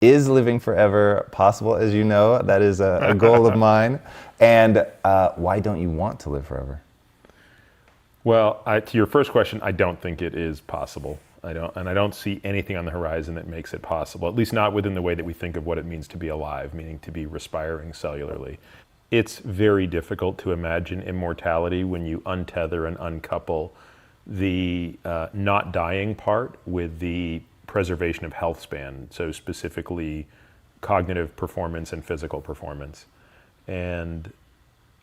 Is living forever possible? As you know, that is a goal of mine. And why don't you want to live forever? Well, to your first question, I don't think it is possible. I don't see anything on the horizon that makes it possible, at least not within the way that we think of what it means to be alive, meaning to be respiring cellularly. It's very difficult to imagine immortality when you untether and uncouple the not dying part with the preservation of health span, so specifically cognitive performance and physical performance. And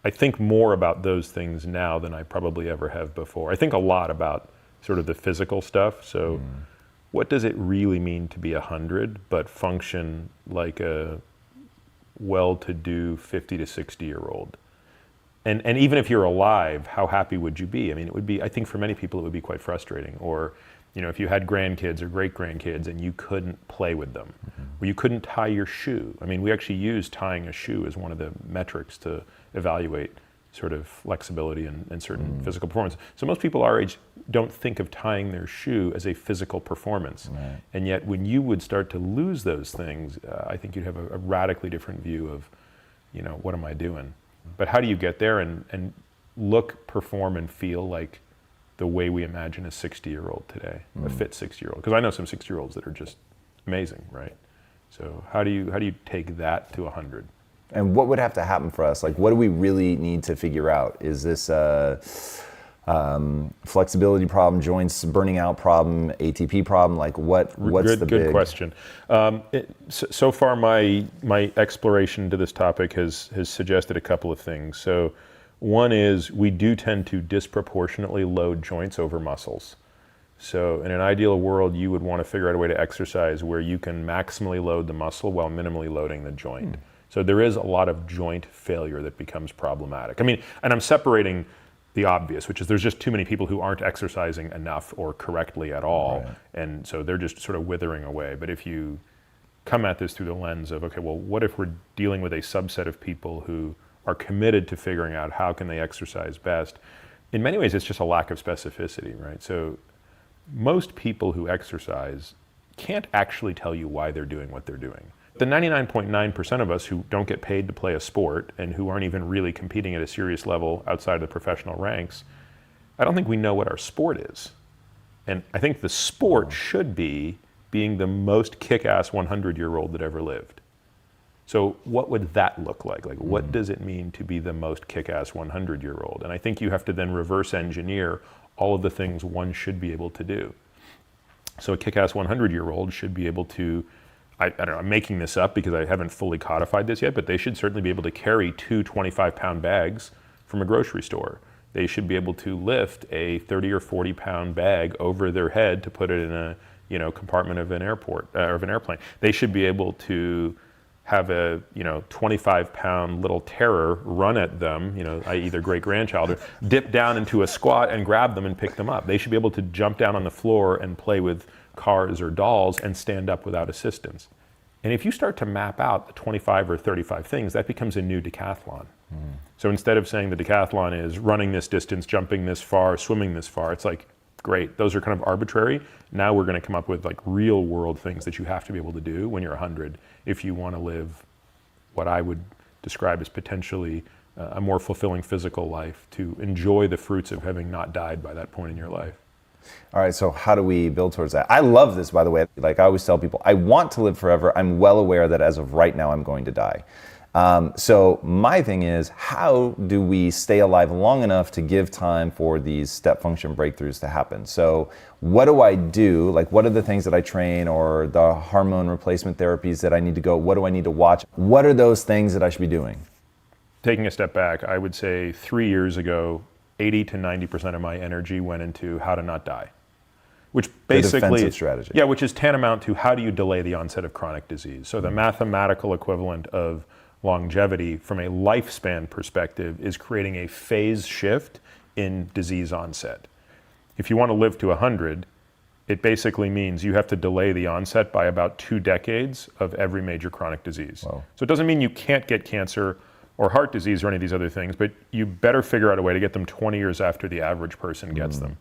I think more about those things now than I probably ever have before. I think a lot about sort of the physical stuff. So what does it really mean to be 100 but function like a well-to-do 50 to 60-year-old? And even if you're alive, how happy would you be? I mean, it would be, I think for many people it would be quite frustrating. Or, you know, if you had grandkids or great-grandkids and you couldn't play with them, or you couldn't tie your shoe. I mean, we actually use tying a shoe as one of the metrics to evaluate sort of flexibility and certain physical performance. So most people our age don't think of tying their shoe as a physical performance. Right. And yet when you would start to lose those things, I think you'd have a radically different view of, you know, what am I doing? But how do you get there and look, perform, and feel like the way we imagine a 60-year-old today, a fit 60-year-old? Because I know some 60-year-olds that are just amazing, right? So how do you take that to 100? And what would have to happen for us? Like, what do we really need to figure out? Is this a flexibility problem, joints burning out problem, ATP problem? Like, what's the big? Good question. So far, my exploration to this topic has suggested a couple of things. So one is we do tend to disproportionately load joints over muscles. So in an ideal world, you would want to figure out a way to exercise where you can maximally load the muscle while minimally loading the joint. So there is a lot of joint failure that becomes problematic. I mean, and I'm separating the obvious, which is there's just too many people who aren't exercising enough or correctly at all. Right. And so they're just sort of withering away. But if you come at this through the lens of, okay, well, what if we're dealing with a subset of people who are committed to figuring out how can they exercise best? In many ways, it's just a lack of specificity, right? So most people who exercise can't actually tell you why they're doing what they're doing. The 99.9% of us who don't get paid to play a sport and who aren't even really competing at a serious level outside of the professional ranks, I don't think we know what our sport is. And I think the sport should be being the most kick-ass 100-year-old that ever lived. So what would that look like? Like, what does it mean to be the most kick-ass 100-year-old? And I think you have to then reverse engineer all of the things one should be able to do. So a kick-ass 100-year-old should be able to, I don't know, I'm making this up because I haven't fully codified this yet, but they should certainly be able to carry 2 25-pound bags from a grocery store. They should be able to lift a 30 or 40-pound bag over their head to put it in a, you know, compartment of an airport or of an airplane. They should be able to have a, you know, 25-pound little terror run at them, you know, i.e. their great-grandchild, or dip down into a squat and grab them and pick them up. They should be able to jump down on the floor and play with cars or dolls and stand up without assistance. And if you start to map out the 25 or 35 things, that becomes a new decathlon. So instead of saying the decathlon is running this distance, jumping this far, swimming this far, it's like, great, those are kind of arbitrary. Now we're going to come up with like real world things that you have to be able to do when you're 100 if you want to live what I would describe as potentially a more fulfilling physical life, to enjoy the fruits of having not died by that point in your life. All right, so how do we build towards that? I love this, by the way. Like I always tell people, I want to live forever. I'm well aware that as of right now, I'm going to die. So my thing is, how do we stay alive long enough to give time for these step function breakthroughs to happen? So what do I do? Like, what are the things that I train, or the hormone replacement therapies that I need to go? What do I need to watch? What are those things that I should be doing? Taking a step back, I would say 3 years ago, 80 to 90% of my energy went into how to not die, which basically, the defensive strategy. Yeah, which is tantamount to how do you delay the onset of chronic disease. So the mathematical equivalent of longevity from a lifespan perspective is creating a phase shift in disease onset. If you want to live to 100, it basically means you have to delay the onset by about 2 decades of every major chronic disease. Wow. So it doesn't mean you can't get cancer or heart disease or any of these other things, but you better figure out a way to get them 20 years after the average person gets them.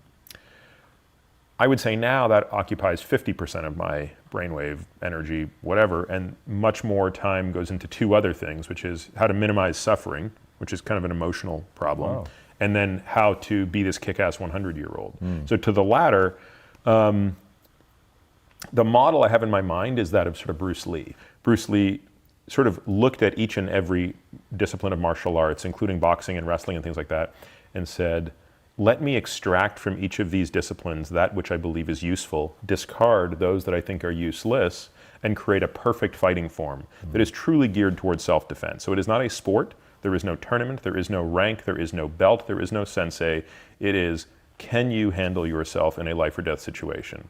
I would say now that occupies 50% of my brainwave energy, whatever, and much more time goes into two other things, which is how to minimize suffering, which is kind of an emotional problem, and then how to be this kick-ass 100-year-old. So to the latter, the model I have in my mind is that of sort of Bruce Lee. Bruce Lee sort of looked at each and every discipline of martial arts, including boxing and wrestling and things like that, and said, let me extract from each of these disciplines that which I believe is useful, discard those that I think are useless, and create a perfect fighting form that is truly geared towards self-defense. So it is not a sport, there is no tournament, there is no rank, there is no belt, there is no sensei. It is, can you handle yourself in a life or death situation?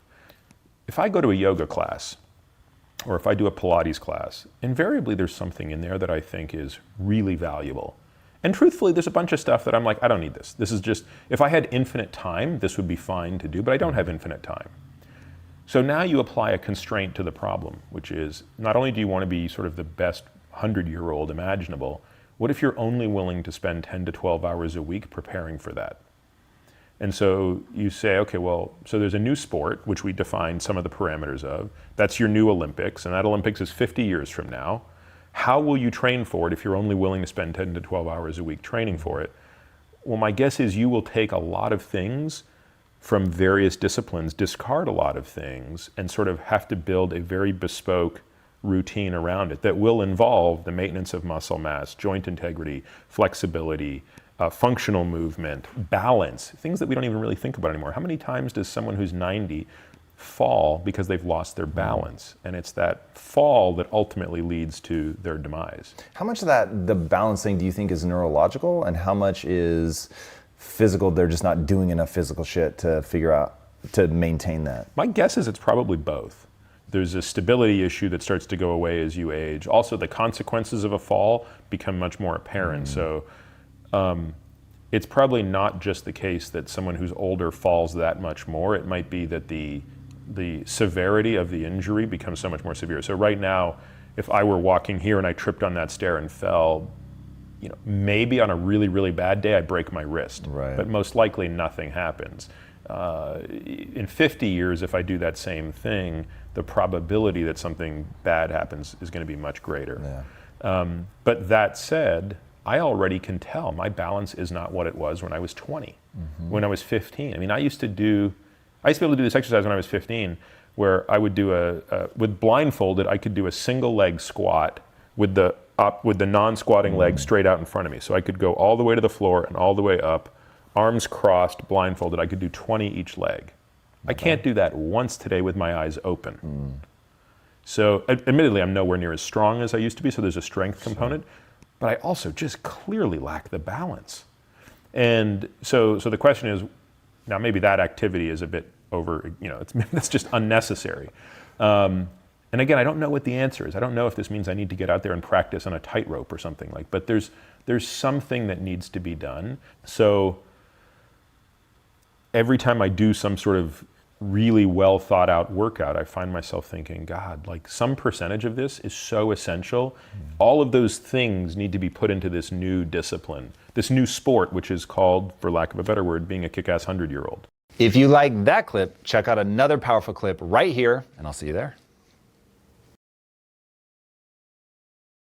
If I go to a yoga class, or if I do a Pilates class, invariably there's something in there that I think is really valuable. And truthfully, there's a bunch of stuff that I'm like, I don't need this. This is just, if I had infinite time, this would be fine to do, but I don't have infinite time. So now you apply a constraint to the problem, which is, not only do you want to be sort of the best 100-year-old imaginable, what if you're only willing to spend 10 to 12 hours a week preparing for that? And so you say, okay, well, so there's a new sport, which we define some of the parameters of. That's your new Olympics, and that Olympics is 50 years from now. How will you train for it if you're only willing to spend 10 to 12 hours a week training for it? Well, my guess is you will take a lot of things from various disciplines, discard a lot of things, and sort of have to build a very bespoke routine around it that will involve the maintenance of muscle mass, joint integrity, flexibility, functional movement, balance, things that we don't even really think about anymore. How many times does someone who's 90 fall because they've lost their balance? And it's that fall that ultimately leads to their demise. How much of that, the balancing, do you think is neurological, and how much is physical? They're just not doing enough physical shit to figure out, to maintain that. My guess is it's probably both. There's a stability issue that starts to go away as you age. Also, the consequences of a fall become much more apparent. So it's probably not just the case that someone who's older falls that much more. It might be that the severity of the injury becomes so much more severe. So right now, if I were walking here and I tripped on that stair and fell, you know, maybe on a really, really bad day, I break my wrist. Right. But most likely nothing happens. In 50 years, if I do that same thing, the probability that something bad happens is going to be much greater. Yeah. But that said, I already can tell my balance is not what it was when I was 20, when I was 15. I mean, I used to be able to do this exercise when I was 15, where I would do with blindfolded, I could do a single leg squat with the non-squatting leg straight out in front of me. So I could go all the way to the floor and all the way up, arms crossed, blindfolded. I could do 20 each leg. I can't do that once today with my eyes open. So admittedly, I'm nowhere near as strong as I used to be, so there's a strength component, but I also just clearly lack the balance. And so the question is, now maybe that activity is a bit over, you know, that's just unnecessary. And again, I don't know what the answer is. I don't know if this means I need to get out there and practice on a tightrope or something like, but there's something that needs to be done. So every time I do some sort of really well thought out workout, I find myself thinking, God, like some percentage of this is so essential. All of those things need to be put into this new discipline, this new sport, which is called, for lack of a better word, being a kick-ass 100-year-old. If you like that clip, check out another powerful clip right here, and I'll see you there.